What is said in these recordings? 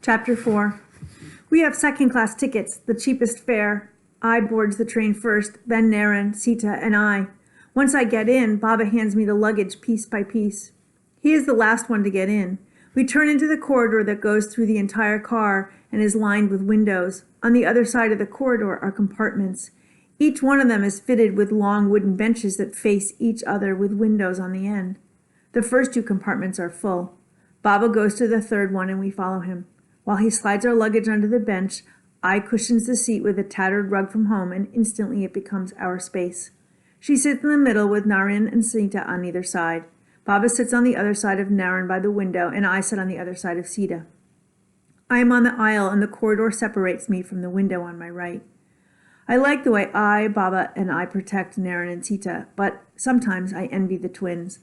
Chapter 4. We have second-class tickets, the cheapest fare. I boards the train first, then Naren, Sita, and I. Once I get in, Baba hands me the luggage piece by piece. He is the last one to get in. We turn into the corridor that goes through the entire car and is lined with windows. On the other side of the corridor are compartments. Each one of them is fitted with long wooden benches that face each other with windows on the end. The first two compartments are full. Baba goes to the third one and we follow him. While he slides our luggage under the bench, I cushions the seat with a tattered rug from home, and instantly it becomes our space. She sits in the middle with Naren and Sita on either side. Baba sits on the other side of Naren by the window, and I sit on the other side of Sita. I am on the aisle, and the corridor separates me from the window on my right. I like the way Baba, and I protect Naren and Sita, but sometimes I envy the twins.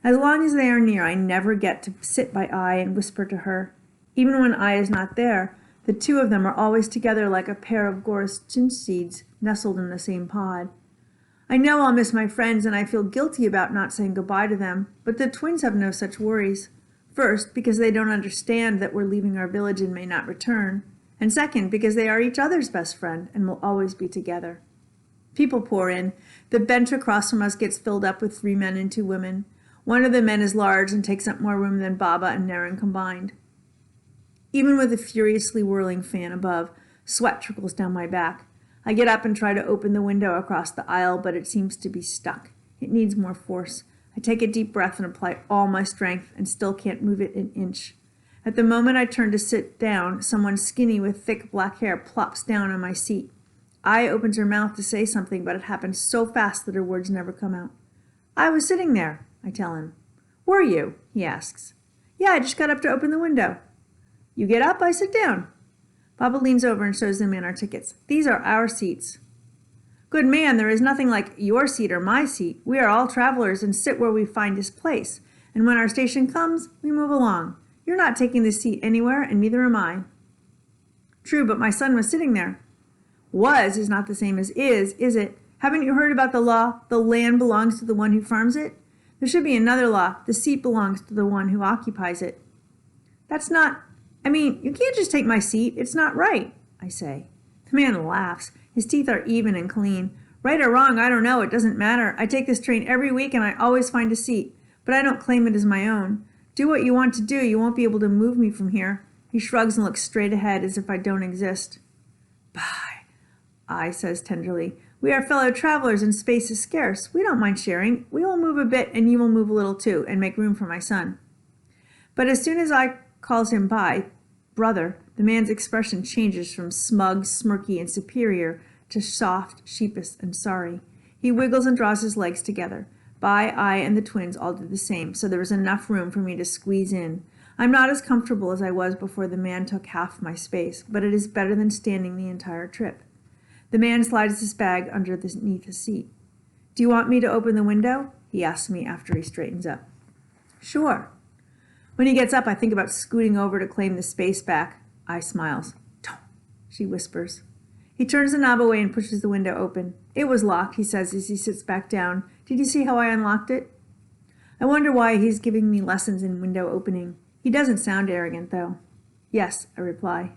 As long as they are near, I never get to sit by I and whisper to her. Even when I is not there, the two of them are always together like a pair of gorse chinch seeds nestled in the same pod. I know I'll miss my friends, and I feel guilty about not saying goodbye to them, but the twins have no such worries. First, because they don't understand that we're leaving our village and may not return, and second, because they are each other's best friend and will always be together. People pour in. The bench across from us gets filled up with 3 men and 2 women. One of the men is large and takes up more room than Baba and Naren combined. Even with the furiously whirling fan above, sweat trickles down my back. I get up and try to open the window across the aisle, but it seems to be stuck. It needs more force. I take a deep breath and apply all my strength and still can't move it an inch. At the moment I turn to sit down, someone skinny with thick black hair plops down on my seat. I opens her mouth to say something, but it happens so fast that her words never come out. I was sitting there, I tell him. Were you? He asks. Yeah, I just got up to open the window. You get up, I sit down. Baba leans over and shows the man our tickets. These are our seats. Good man, there is nothing like your seat or my seat. We are all travelers and sit where we find this place. And when our station comes, we move along. You're not taking this seat anywhere, and neither am I. True, but my son was sitting there. Was is not the same as is it? Haven't you heard about the law? The land belongs to the one who farms it? There should be another law. The seat belongs to the one who occupies it. That's not... you can't just take my seat. It's not right, I say. The man laughs. His teeth are even and clean. Right or wrong, I don't know. It doesn't matter. I take this train every week and I always find a seat. But I don't claim it as my own. Do what you want to do. You won't be able to move me from here. He shrugs and looks straight ahead as if I don't exist. Bye, I says tenderly. We are fellow travelers and space is scarce. We don't mind sharing. We will move a bit and you will move a little too and make room for my son. But as soon as I calls him by brother, the man's expression changes from smug, smirky, and superior to soft, sheepish, and sorry. He wiggles and draws his legs together. I, and the twins all do the same, so there is enough room for me to squeeze in. I'm not as comfortable as I was before the man took half my space, but it is better than standing the entire trip. The man slides his bag underneath his seat. Do you want me to open the window? He asks me after he straightens up. Sure. When he gets up, I think about scooting over to claim the space back. I smiles. Don't, she whispers. He turns the knob away and pushes the window open. It was locked, he says as he sits back down. Did you see how I unlocked it? I wonder why he's giving me lessons in window opening. He doesn't sound arrogant, though. Yes, I reply.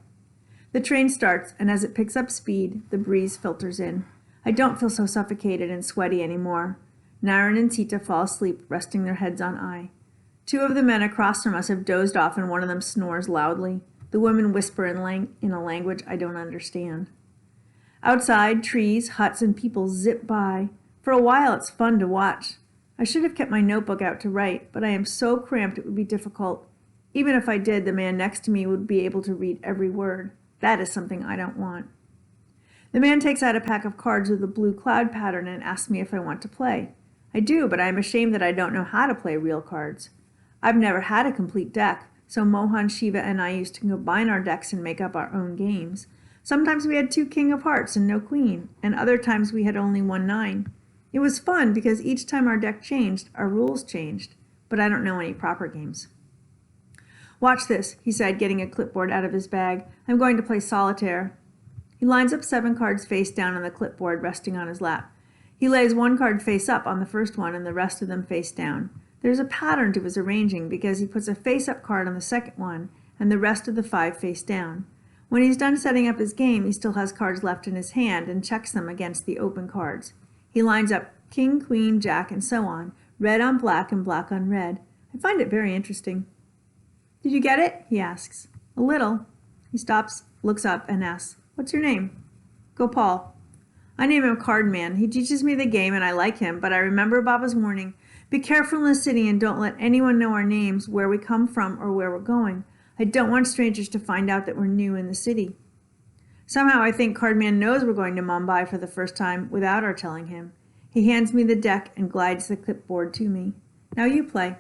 The train starts, and as it picks up speed, the breeze filters in. I don't feel so suffocated and sweaty anymore. Naren and Sita fall asleep, resting their heads on I. 2 of the men across from us have dozed off, and one of them snores loudly. The women whisper in a language I don't understand. Outside, trees, huts, and people zip by. For a while, it's fun to watch. I should have kept my notebook out to write, but I am so cramped it would be difficult. Even if I did, the man next to me would be able to read every word. That is something I don't want. The man takes out a pack of cards with a blue cloud pattern and asks me if I want to play. I do, but I am ashamed that I don't know how to play real cards. I've never had a complete deck, so Mohan, Shiva, and I used to combine our decks and make up our own games. Sometimes we had 2 king of hearts and no queen, and other times we had only 1 9. It was fun because each time our deck changed, our rules changed, but I don't know any proper games. Watch this, he said, getting a clipboard out of his bag. I'm going to play solitaire. He lines up 7 cards face down on the clipboard resting on his lap. He lays 1 card face up on the first one and the rest of them face down. There's a pattern to his arranging because he puts a face-up card on the second one and the rest of the 5 face down. When he's done setting up his game, he still has cards left in his hand and checks them against the open cards. He lines up king, queen, jack, and so on, red on black and black on red. I find it very interesting. Did you get it? He asks. A little. He stops, looks up, and asks, what's your name? Gopal. I name him Card Man. He teaches me the game and I like him, but I remember Baba's warning. Be careful in the city and don't let anyone know our names, where we come from, or where we're going. I don't want strangers to find out that we're new in the city. Somehow I think Card Man knows we're going to Mumbai for the first time without our telling him. He hands me the deck and glides the clipboard to me. Now you play.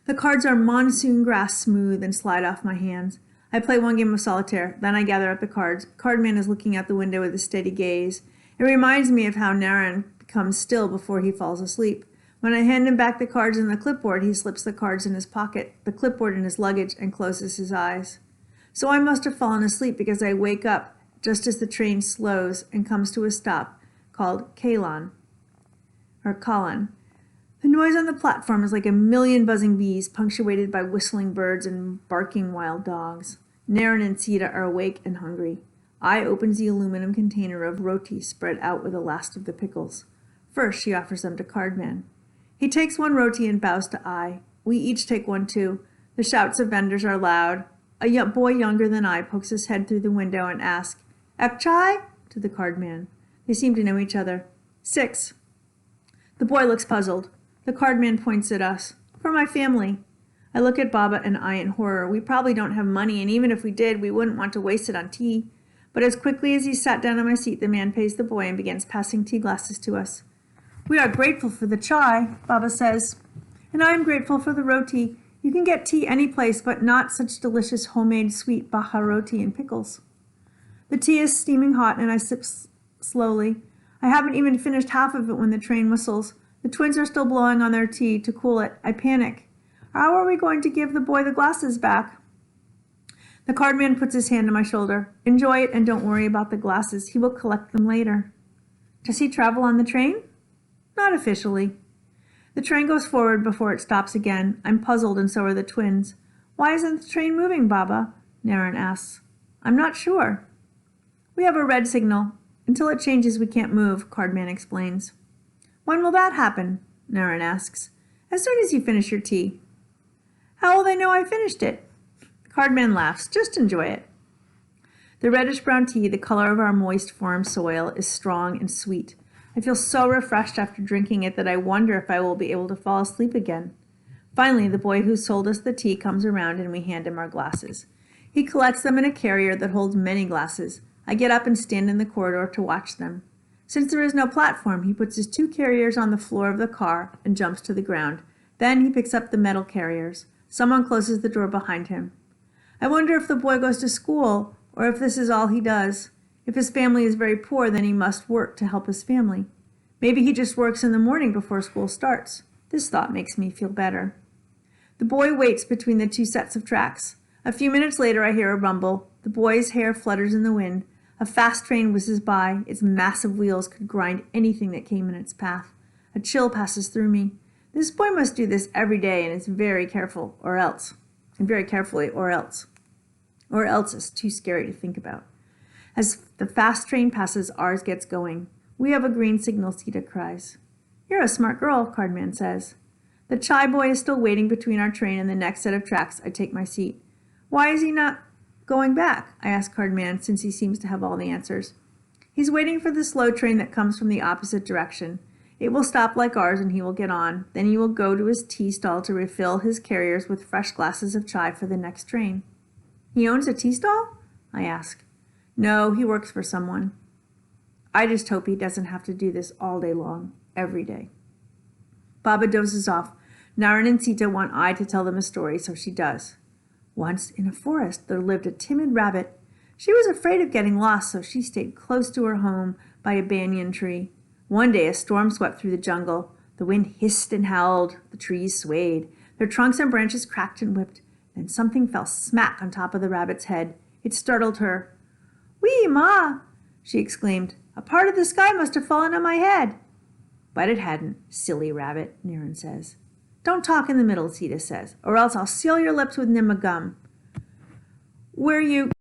The cards are monsoon grass smooth and slide off my hands. I play one game of solitaire, then I gather up the cards. Cardman is looking out the window with a steady gaze. It reminds me of how Naren becomes still before he falls asleep. When I hand him back the cards and the clipboard, he slips the cards in his pocket, the clipboard in his luggage, and closes his eyes. So I must have fallen asleep because I wake up just as the train slows and comes to a stop called Kalan. The noise on the platform is like a million buzzing bees, punctuated by whistling birds and barking wild dogs. Naren and Sita are awake and hungry. I opens the aluminum container of roti spread out with the last of the pickles. First, she offers them to Cardman. He takes one roti and bows to I. We each take one too. The shouts of vendors are loud. A boy younger than I pokes his head through the window and asks, "Ek chai?" to the Cardman. They seem to know each other. 6. The boy looks puzzled. The Cardman points at us. For my family. I look at Baba and I in horror. We probably don't have money, and even if we did, we wouldn't want to waste it on tea. But as quickly as he sat down on my seat, the man pays the boy and begins passing tea glasses to us. We are grateful for the chai, Baba says. And I am grateful for the roti. You can get tea any place, but not such delicious homemade sweet baha roti and pickles. The tea is steaming hot, and I sip slowly. I haven't even finished half of it when the train whistles. The twins are still blowing on their tea to cool it. I panic. How are we going to give the boy the glasses back? The Cardman puts his hand on my shoulder. Enjoy it and don't worry about the glasses. He will collect them later. Does he travel on the train? Not officially. The train goes forward before it stops again. I'm puzzled and so are the twins. Why isn't the train moving, Baba? Naren asks. I'm not sure. We have a red signal. Until it changes, we can't move, Cardman explains. When will that happen? Naren asks. As soon as you finish your tea. How will they know I finished it? Cardman laughs. Just enjoy it. The reddish-brown tea, the color of our moist farm soil, is strong and sweet. I feel so refreshed after drinking it that I wonder if I will be able to fall asleep again. Finally, the boy who sold us the tea comes around and we hand him our glasses. He collects them in a carrier that holds many glasses. I get up and stand in the corridor to watch them. Since there is no platform, he puts his 2 carriers on the floor of the car and jumps to the ground. Then he picks up the metal carriers. Someone closes the door behind him. I wonder if the boy goes to school or if this is all he does. If his family is very poor, then he must work to help his family. Maybe he just works in the morning before school starts. This thought makes me feel better. The boy waits between the 2 sets of tracks. A few minutes later, I hear a rumble. The boy's hair flutters in the wind. A fast train whizzes by. Its massive wheels could grind anything that came in its path. A chill passes through me. This boy must do this every day and is very careful, or else. And very carefully, or else. Or else is too scary to think about. As the fast train passes, ours gets going. We have a green signal, Sita cries. You're a smart girl, Cardman says. The chai boy is still waiting between our train and the next set of tracks. I take my seat. Why is he not going back? I ask Cardman, since he seems to have all the answers. He's waiting for the slow train that comes from the opposite direction. It will stop like ours and he will get on. Then he will go to his tea stall to refill his carriers with fresh glasses of chai for the next train. He owns a tea stall? I ask. No, he works for someone. I just hope he doesn't have to do this all day long, every day. Baba dozes off. Naren and Sita want I to tell them a story, so she does. Once, in a forest, there lived a timid rabbit. She was afraid of getting lost, so she stayed close to her home by a banyan tree. One day, a storm swept through the jungle. The wind hissed and howled. The trees swayed. Their trunks and branches cracked and whipped. Then something fell smack on top of the rabbit's head. It startled her. Wee, Ma! She exclaimed. A part of the sky must have fallen on my head. But it hadn't, silly rabbit, Naren says. Don't talk in the middle, Sita says, or else I'll seal your lips with nimma gum. Where you